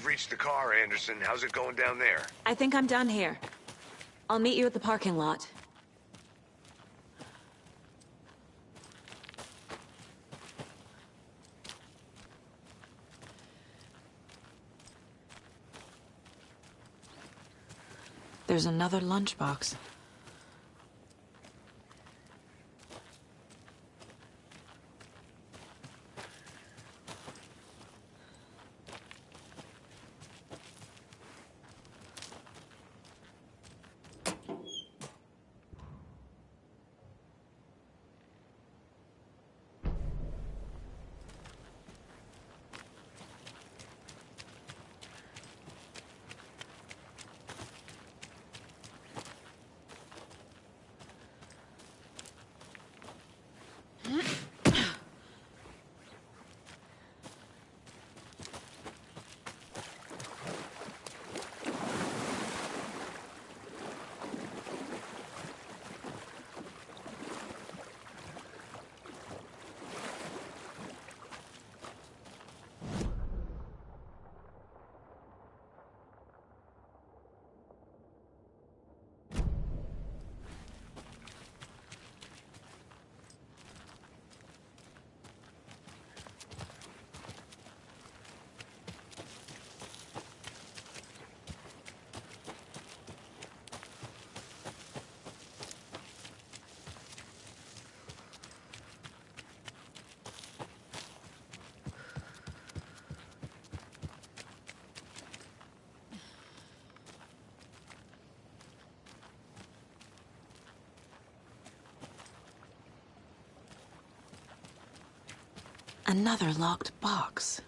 reached the car, Anderson. How's it going down there? I think I'm done here. I'll meet you at the parking lot. There's another lunchbox. Another locked box.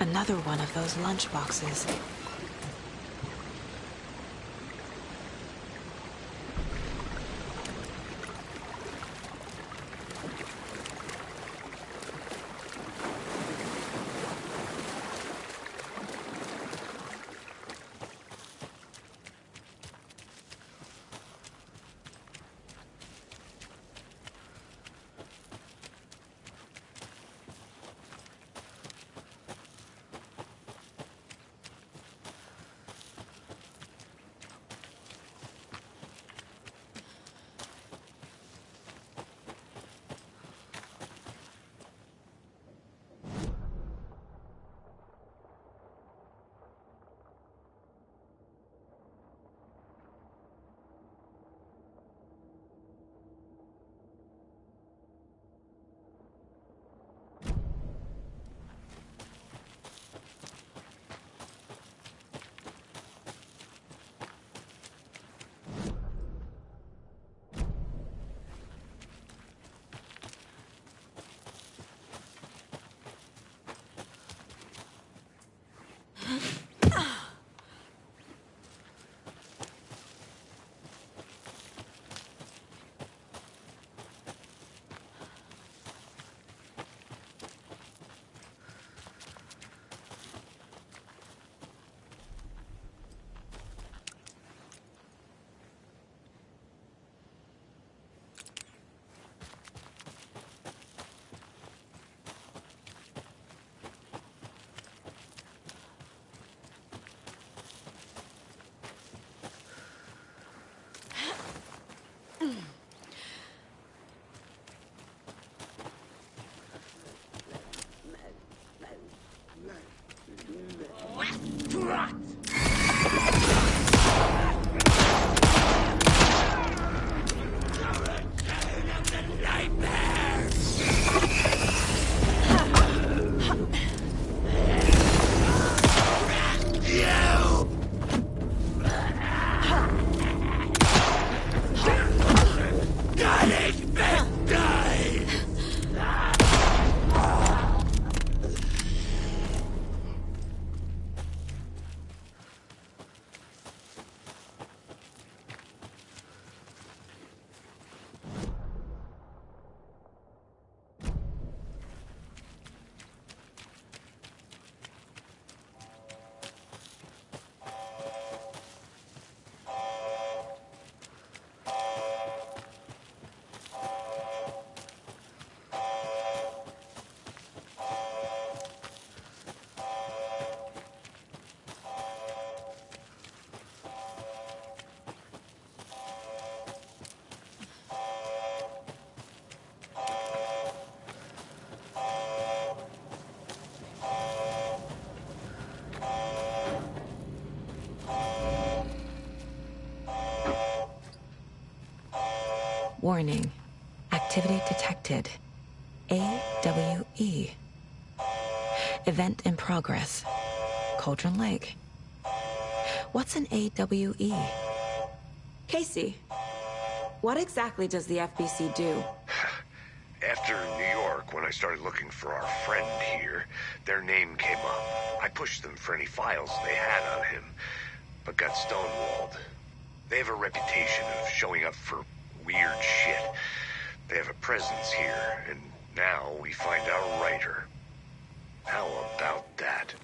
Another one of those lunchboxes. Warning. Activity detected. AWE. Event in progress. Cauldron Lake. What's an AWE? Casey, what exactly does the FBC do? After New York, when I started looking for our friend here, their name came up. I pushed them for any files they had on him, but got stonewalled. They have a reputation of showing up for weird shit. They have a presence here, and now we find our writer. How about that?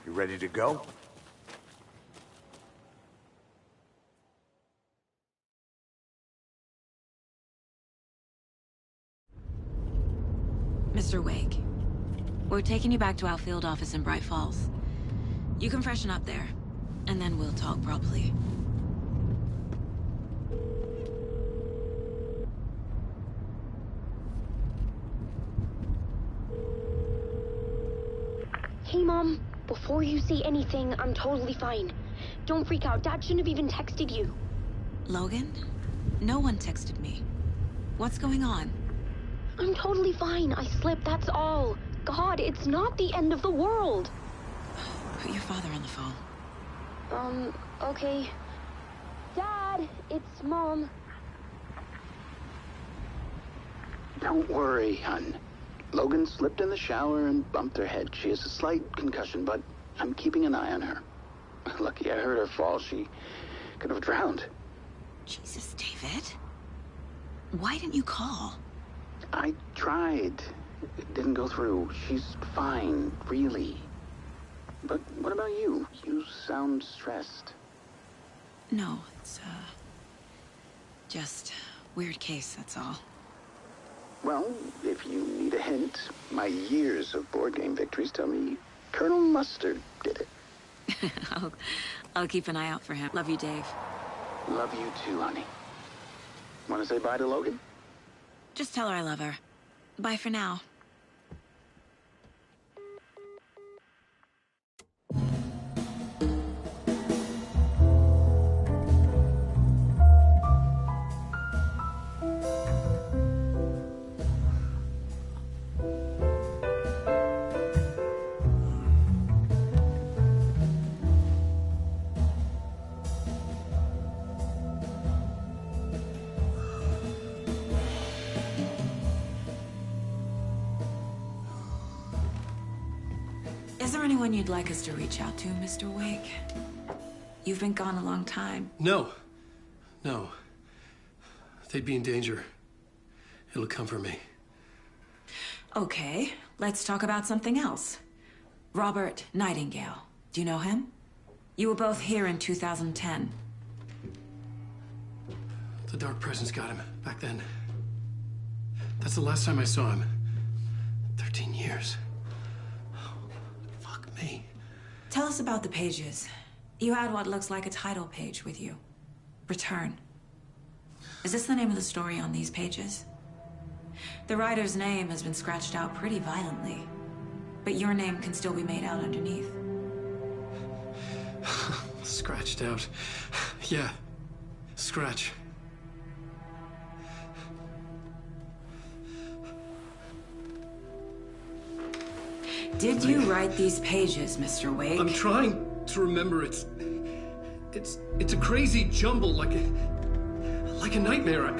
You ready to go? Mr. Wake, we're taking you back to our field office in Bright Falls. You can freshen up there, and then we'll talk properly. Hey, Mom. Before you say anything, I'm totally fine. Don't freak out. Dad shouldn't have even texted you. Logan? No one texted me. What's going on? I'm totally fine. I slipped, that's all. God, it's not the end of the world. Put your father on the phone. Okay. Dad, it's Mom. Don't worry, hon. Logan slipped in the shower and bumped her head. She has a slight concussion, but I'm keeping an eye on her. Lucky I heard her fall. She could have drowned. Jesus, David. Why didn't you call? I tried. It didn't go through. She's fine, really. But what about you? You sound stressed. No, it's, just weird case, that's all. Well, if you need a hint, my years of board game victories tell me Colonel Mustard did it. I'll keep an eye out for him. Love you, Dave. Love you too, honey. Want to say bye to Logan? Just tell her I love her. Bye for now. Is there anyone you'd like us to reach out to, Mr. Wake? You've been gone a long time. No. They'd be in danger. It'll come for me. Okay, let's talk about something else. Robert Nightingale. Do you know him? You were both here in 2010. The Dark Presence got him back then. That's the last time I saw him. 13 years. Fuck me. Tell us about the pages. You had what looks like a title page with you. Return. Is this the name of the story on these pages? The writer's name has been scratched out pretty violently, but your name can still be made out underneath. Scratched out. Yeah. Scratch. Did you write these pages, Mr. Wake? I'm trying to remember. It's a crazy jumble, like a nightmare.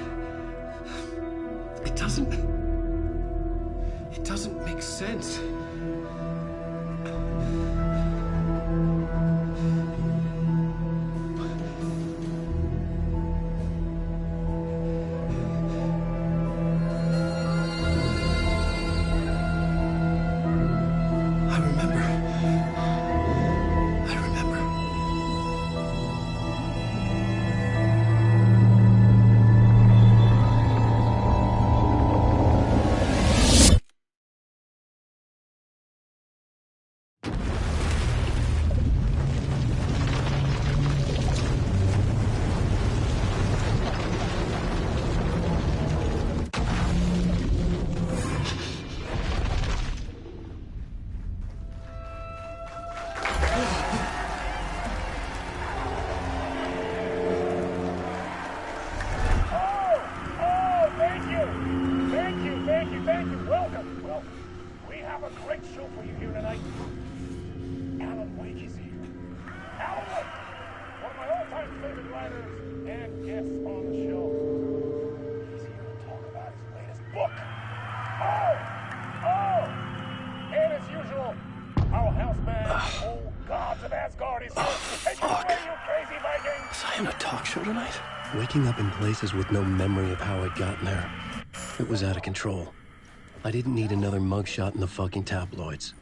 doesn't make sense. Waking up in places with no memory of how I'd gotten there. It was out of control. I didn't need another mugshot in the fucking tabloids.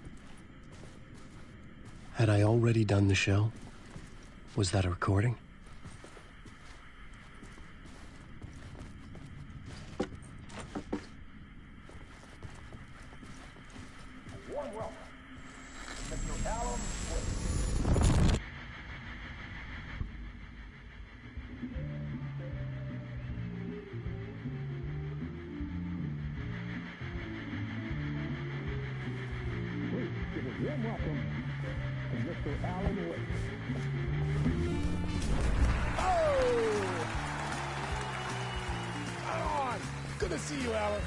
Had I already done the show? Was that a recording? Warm welcome, Mr. Alan Wake. Warm welcome to Mr. Alan Wake. Oh! On! Good to see you, Alan.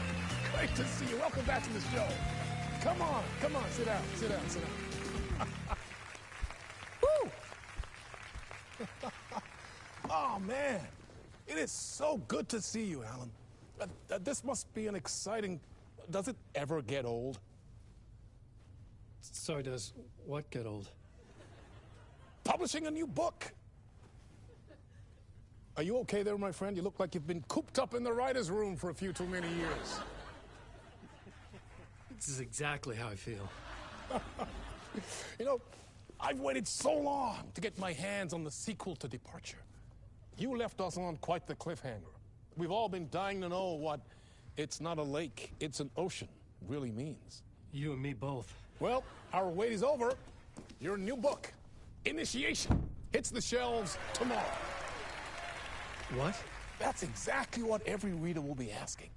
Great to see you. Welcome back to the show. Come on, sit down, sit down. Woo! Oh, man. It is so good to see you, Alan. This must be an exciting... Does it ever get old? So does what get old? Publishing a new book. Are you okay there, my friend? You look like you've been cooped up in the writer's room for a few too many years. This is exactly how I feel. You know, I've waited so long to get my hands on the sequel to Departure. You left us on quite the cliffhanger. We've all been dying to know what "it's not a lake, it's an ocean" really means. You and me both. Well, our wait is over. Your new book, Initiation, hits the shelves tomorrow. What? That's exactly what every reader will be asking.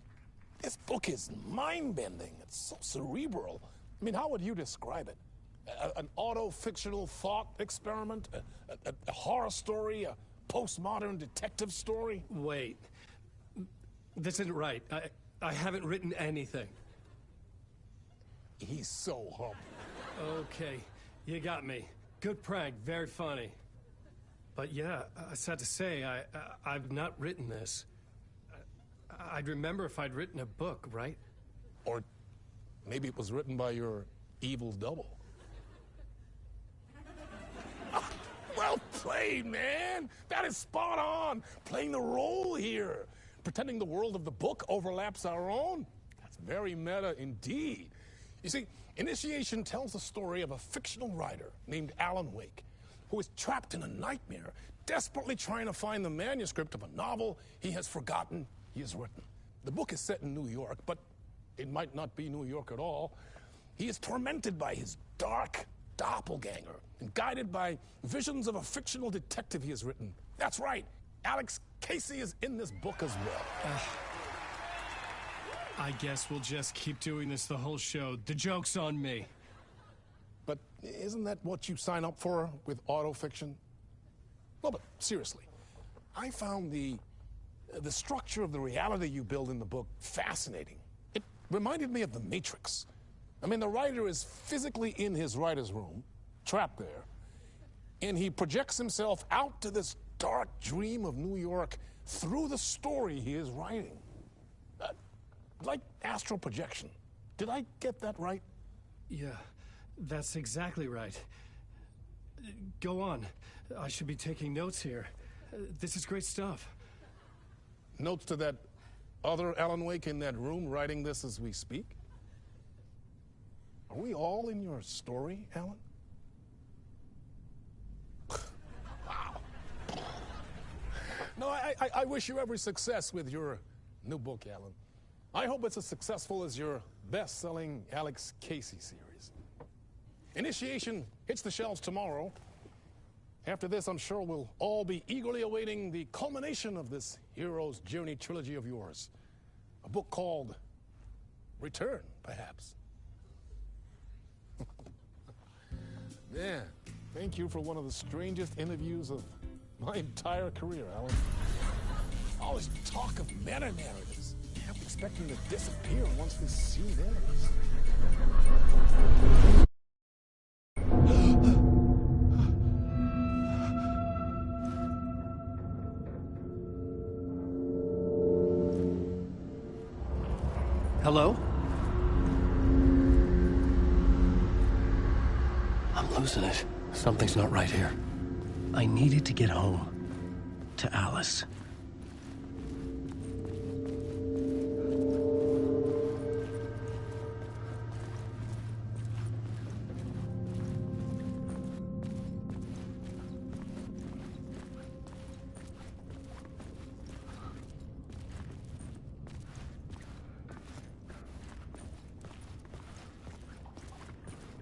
This book is mind-bending. It's so cerebral. I mean, how would you describe it? An auto-fictional thought experiment? A horror story? A postmodern detective story? Wait. This isn't right. I haven't written anything. He's so humble. Okay, you got me. Good prank, very funny. But yeah, sad to say, I've not written this. I'd remember if I'd written a book, right? Or maybe it was written by your evil double. Well played, man. That is spot on. Playing the role here. Pretending the world of the book overlaps our own. That's very meta indeed. You see, Initiation tells the story of a fictional writer named Alan Wake, who is trapped in a nightmare, desperately trying to find the manuscript of a novel he has forgotten he has written. The book is set in New York, but it might not be New York at all. He is tormented by his dark doppelganger and guided by visions of a fictional detective he has written. That's right, Alex Casey is in this book as well. I guess we'll just keep doing this the whole show. The joke's on me. But isn't that what you sign up for with autofiction? No, but seriously, I found the structure of the reality you build in the book fascinating. It reminded me of The Matrix. I mean, the writer is physically in his writer's room, trapped there, and he projects himself out to this dark dream of New York through the story he is writing. Like astral projection. Did I get that right? Yeah, that's exactly right. Go on. I should be taking notes here. This is great stuff. Notes to that other Alan Wake in that room writing this as we speak? Are we all in your story, Alan? Wow. No, I wish you every success with your new book, Alan. I hope it's as successful as your best-selling Alex Casey series. Initiation hits the shelves tomorrow. After this, I'm sure we'll all be eagerly awaiting the culmination of this hero's journey trilogy of yours. A book called Return, perhaps. Man, thank you for one of the strangest interviews of my entire career, Alan. All this talk of meta-narratives. I'm expecting to disappear once this scene ends. Hello? I'm losing it. Something's not right here. I needed to get home. To Alice.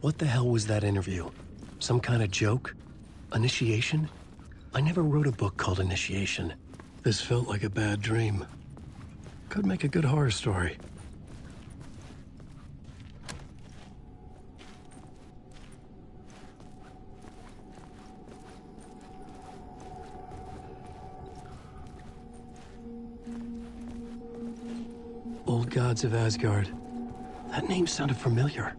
What the hell was that interview? Some kind of joke? Initiation? I never wrote a book called Initiation. This felt like a bad dream. Could make a good horror story. Old Gods of Asgard. That name sounded familiar.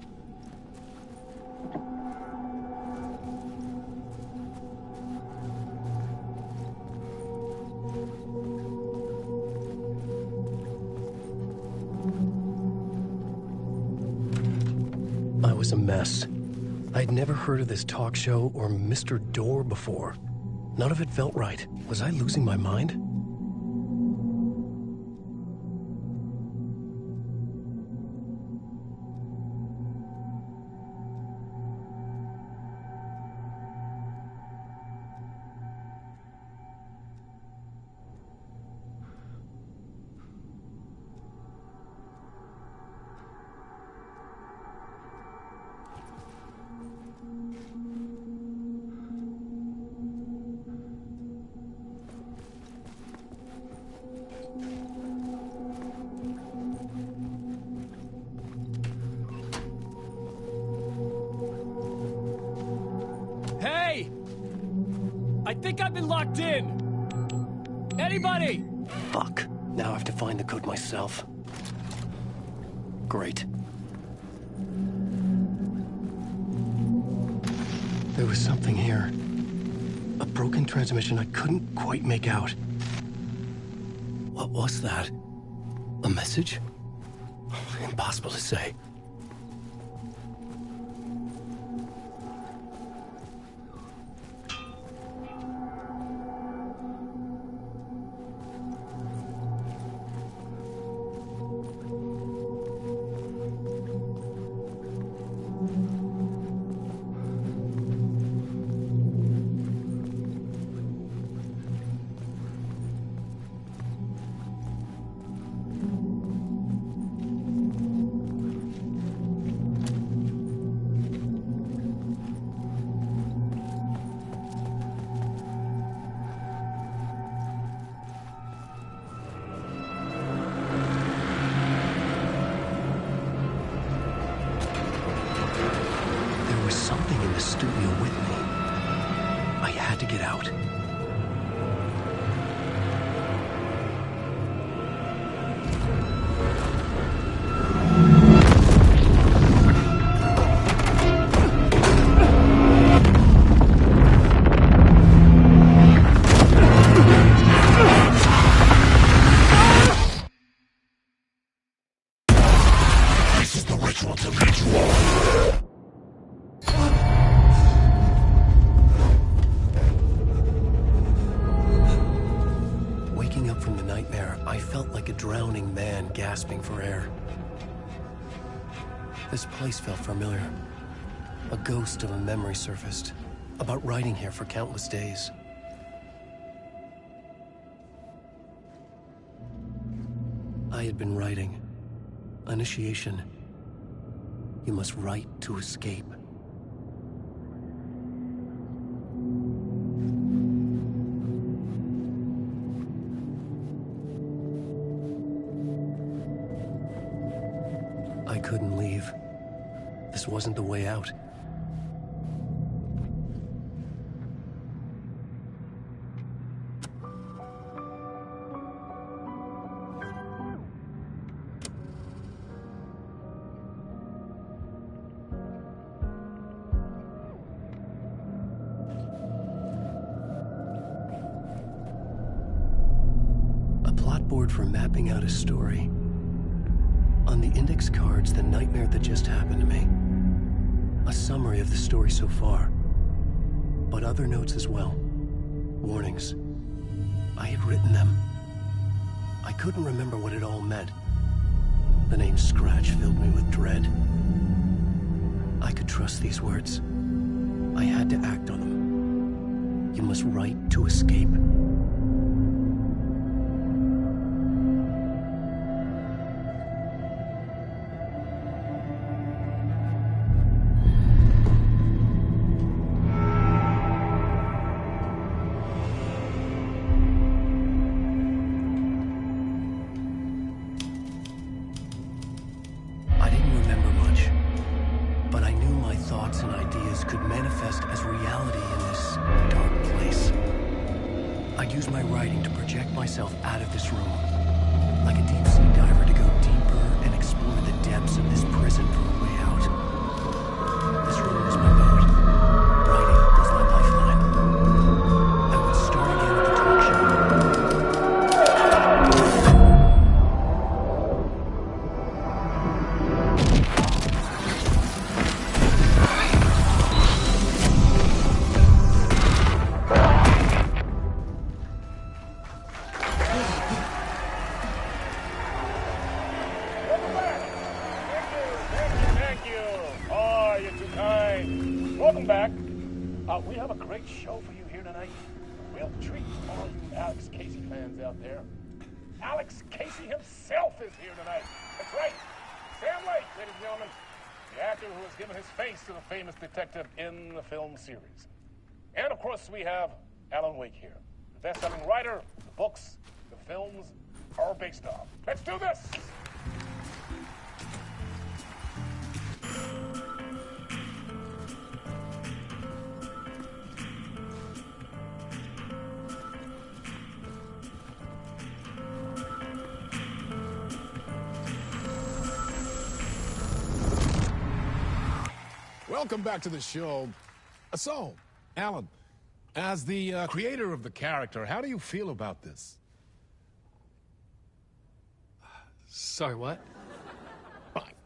Was a mess. I'd never heard of this talk show or Mr. Door before. None of it felt right. Was I losing my mind? I think I've been locked in! Anybody? Fuck. Now I have to find the code myself. Great. There was something here. A broken transmission I couldn't quite make out. What was that? A message? Impossible to say. This is the ritual to ritual. Waking up from the nightmare, I felt like a drowning man gasping for air. This place felt familiar. A ghost of a memory surfaced, about riding here for countless days. I had been writing. Initiation. You must write to escape. I couldn't leave. This wasn't the way out. For mapping out a story. On the index cards, the nightmare that just happened to me. A summary of the story so far. But other notes as well. Warnings. I had written them. I couldn't remember what it all meant. The name Scratch filled me with dread. I could trust these words. I had to act on them. You must write to escape. Alex Casey himself is here tonight. That's right. Sam Lake, ladies and gentlemen. The actor who has given his face to the famous detective in the film series. And of course we have Alan Wake here. The best-selling writer, the books, the films are based on. Let's do this! Welcome back to the show. So, Alan, as the creator of the character, how do you feel about this? Sorry, what?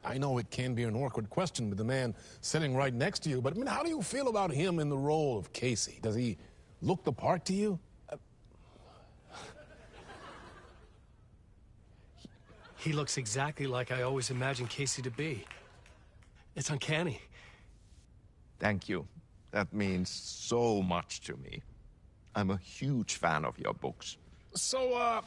I know it can be an awkward question with the man sitting right next to you, but I mean, how do you feel about him in the role of Casey? Does he look the part to you? He looks exactly like I always imagined Casey to be. It's uncanny. Thank you. That means so much to me. I'm a huge fan of your books. So,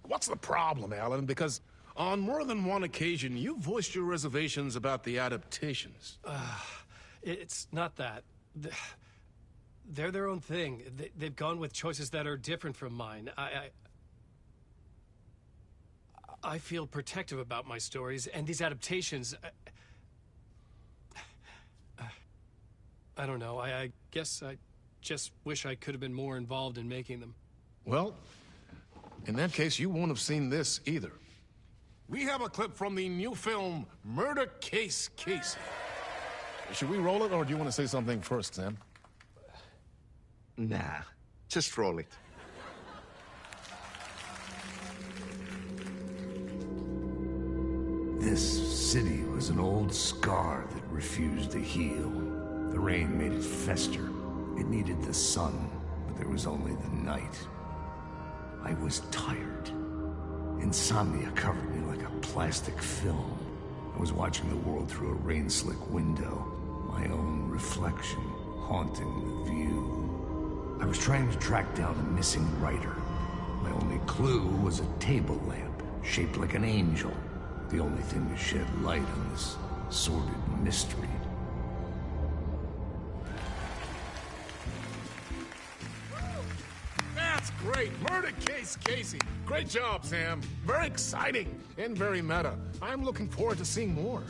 what's the problem, Alan? Because on more than one occasion, you voiced your reservations about the adaptations. It's not that. They're their own thing. They've gone with choices that are different from mine. I feel protective about my stories, and these adaptations... I don't know. I guess I just wish I could have been more involved in making them. Well, in that case, you won't have seen this either. We have a clip from the new film, Murder Case Casey. Should we roll it, or do you want to say something first, Sam? Nah, just roll it. This city was an old scar that refused to heal. The rain made it fester. It needed the sun, but there was only the night. I was tired. Insomnia covered me like a plastic film. I was watching the world through a rain-slick window, my own reflection haunting the view. I was trying to track down a missing writer. My only clue was a table lamp, shaped like an angel. The only thing to shed light on this sordid mystery. That's great! Murder case, Casey! Great job, Sam. Very exciting and very meta. I'm looking forward to seeing more.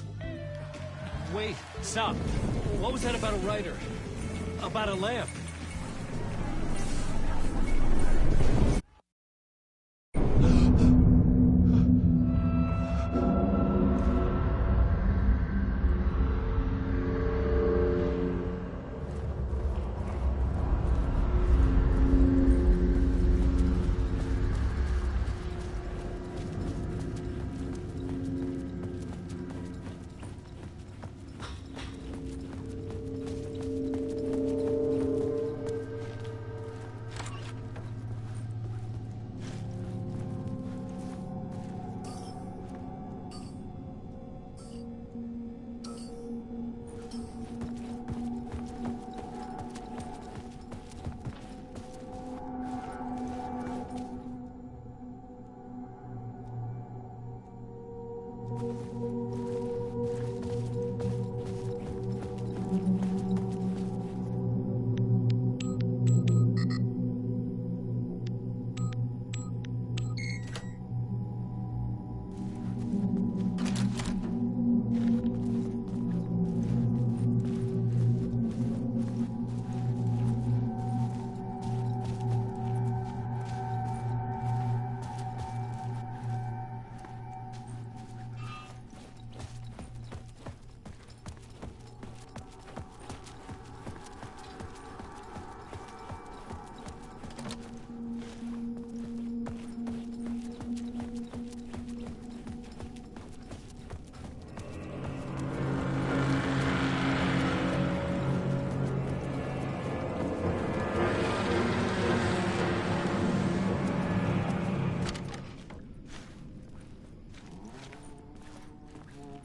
Wait, stop. What was that about a writer? About a lamp?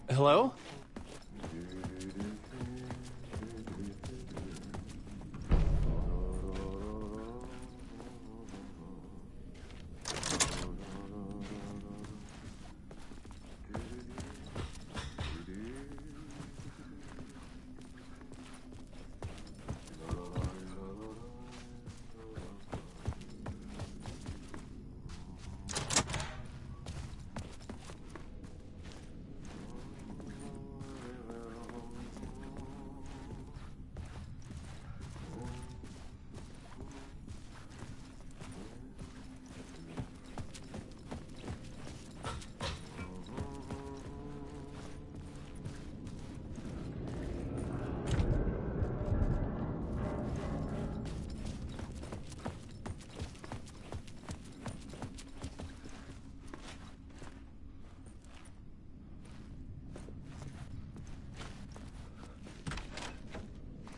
Hello?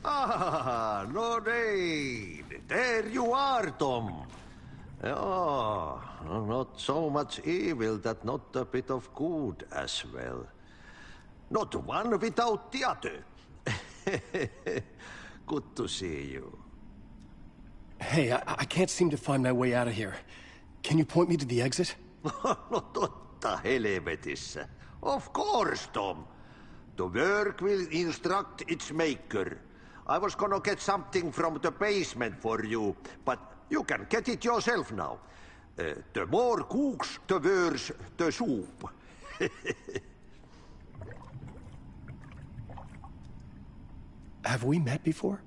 Ah, Lorraine! There you are, Tom. Oh, not so much evil that not a bit of good as well. Not one without the other. Good to see you. Hey, I can't seem to find my way out of here. Can you point me to the exit? No totta helvetissä. Of course, Tom. The work will instruct its maker. I was gonna get something from the basement for you, but you can get it yourself now. The more cooks, the worse the soup. Have we met before?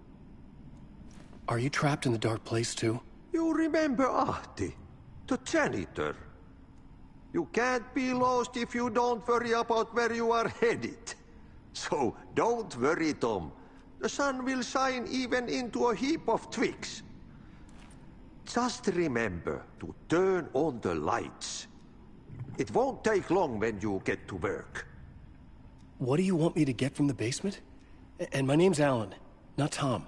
Are you trapped in the dark place too? You remember Ahti, the janitor. You can't be lost if you don't worry about where you are headed. So don't worry, Tom. The sun will shine even into a heap of twigs. Just remember to turn on the lights. It won't take long when you get to work. What do you want me to get from the basement? And my name's Alan, not Tom.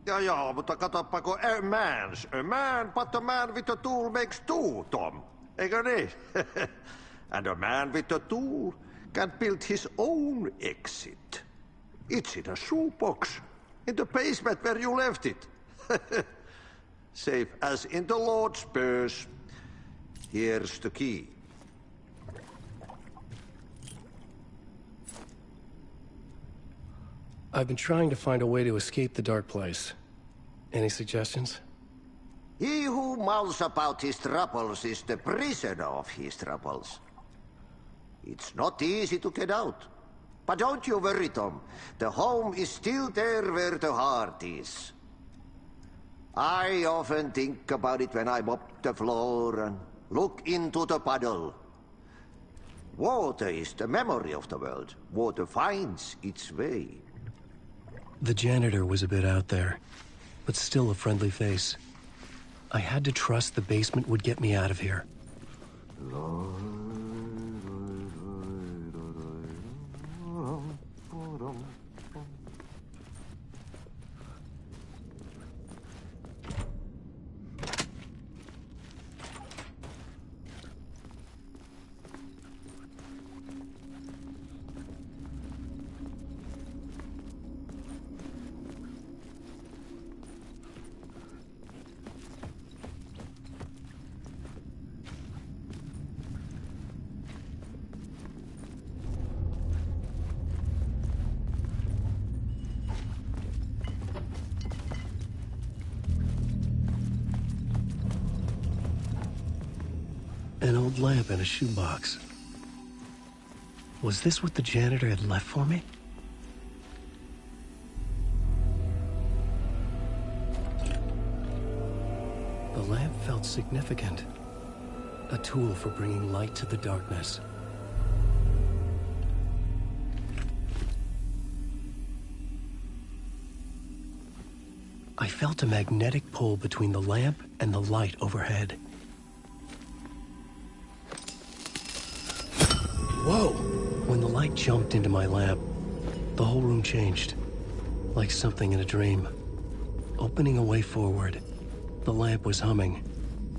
Ja, mutta katoppa kun a man, but a man with a tool makes two, Tom. Eikö niin? And a man with a tool can build his own exit. It's in a shoebox, in the basement where you left it. Safe as in the Lord's purse. Here's the key. I've been trying to find a way to escape the dark place. Any suggestions? He who mouths about his troubles is the prisoner of his troubles. It's not easy to get out. But don't you worry, Tom. The home is still there where the heart is. I often think about it when I mop the floor and look into the puddle. Water is the memory of the world. Water finds its way. The janitor was a bit out there, but still a friendly face. I had to trust the basement would get me out of here. An old lamp in a shoebox. Was this what the janitor had left for me? The lamp felt significant. A tool for bringing light to the darkness. I felt a magnetic pull between the lamp and the light overhead. Whoa! When the light jumped into my lamp, the whole room changed. Like something in a dream. Opening a way forward, the lamp was humming.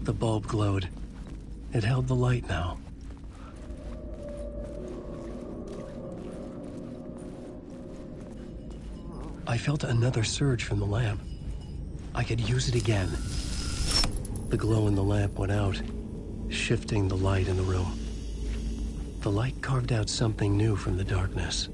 The bulb glowed. It held the light now. I felt another surge from the lamp. I could use it again. The glow in the lamp went out, shifting the light in the room. The light carved out something new from the darkness.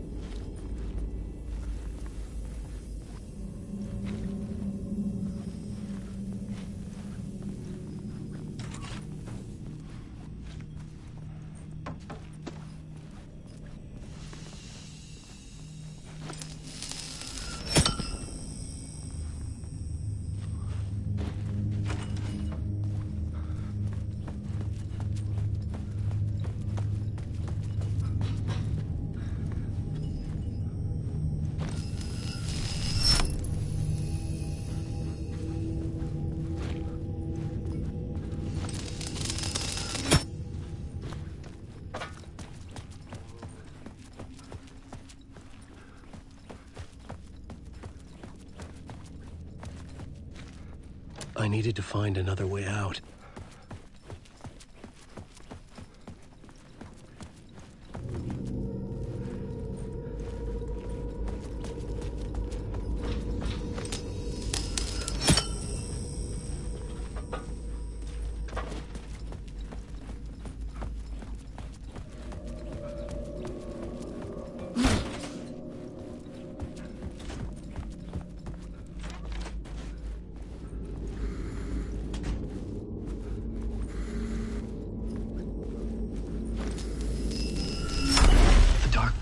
I needed to find another way out.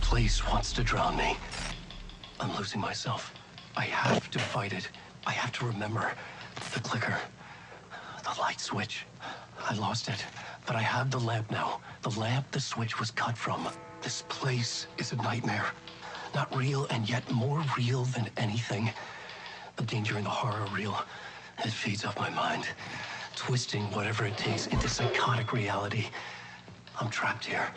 Place wants to drown me. I'm losing myself. I have to fight it. I have to remember. The clicker. The light switch. I lost it. But I have the lamp now. The lamp the switch was cut from. This place is a nightmare. Not real, and yet more real than anything. The danger and the horror real. It feeds off my mind. Twisting whatever it takes into psychotic reality. I'm trapped here.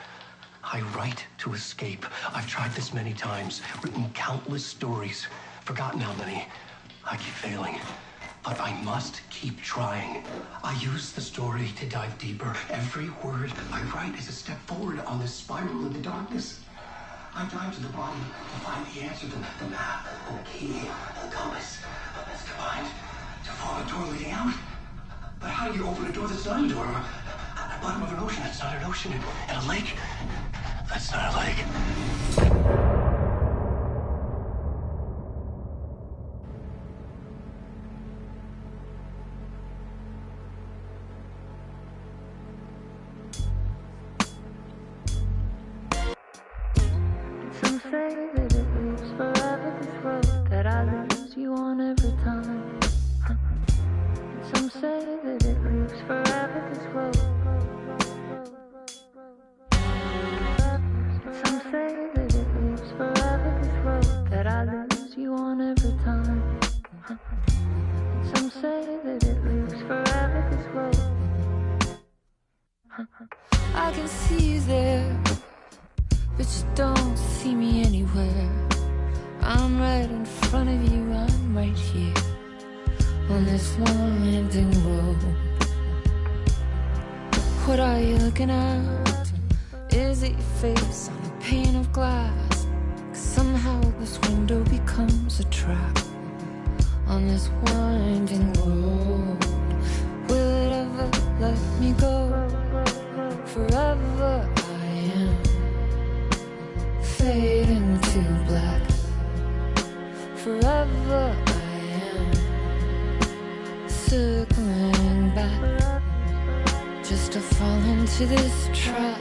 I write to escape. I've tried this many times, written countless stories, forgotten how many. I keep failing, but I must keep trying. I use the story to dive deeper. Every word I write is a step forward on this spiral into darkness. I dive to the bottom to find the answer, the map, and the key, and the compass. That's combined to form a door leading out. But how do you open a door that's not a door? At the bottom of an ocean that's not an ocean, and a lake that's not a lake. Some say that it lives forever, this road that I lose you on every time. Some say that it lives forever, this road. Some say that it lives forever, this road that I lose you on every time. Some say that it lives forever, this road. I can see you there, but you don't see me anywhere. I'm right in front of you, I'm right here on this winding road. What are you looking at? Is it your face on a pane of glass? 'Cause somehow this window becomes a trap on this winding road. Will it ever let me go? Forever I am fading to black. Forever I am circling back, just to fall into this trap.